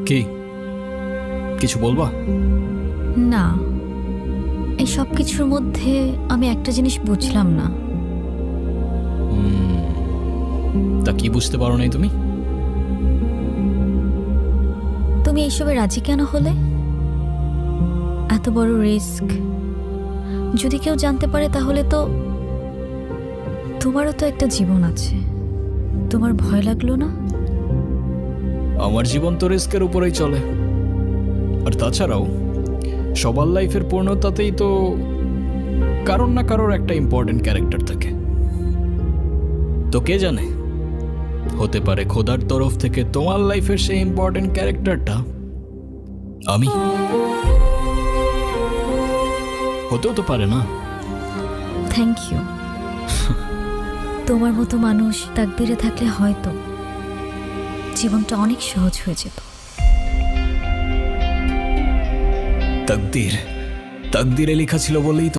কি কিছু বলবা? না, এই সব কিছুর মধ্যে আমি একটা জিনিস বুঝলাম না। তা কি বুঝতে পারো নাই তুমি? তুমি এইসবে রাজি কেন হলে? এত বড় রিস্ক যদি কেউ জানতে পারে তাহলে তো তোমারও তো একটা জীবন আছে। তোমার ভয় লাগলো না? আমার জীবন তো রিস্কের উপরেই চলে। আর তাছাড়াও সবার লাইফের পূর্ণতাতেই তো কারোর না কারোর একটা ইম্পর্টেন্ট ক্যারেক্টার থাকে। তো কে জানে, হতে পারে খোদার তরফ থেকে তোমার লাইফের সেই ইম্পর্টেন্ট ক্যারেক্টারটা আমি। হতেও তো পারে না? Thank you. তোমার মতো মানুষ তাকদিরে থাকলে হয়তো জীবনটা অনেক সহজ হয়ে যেত। তাকদিরে লেখা ছিল বলেই তো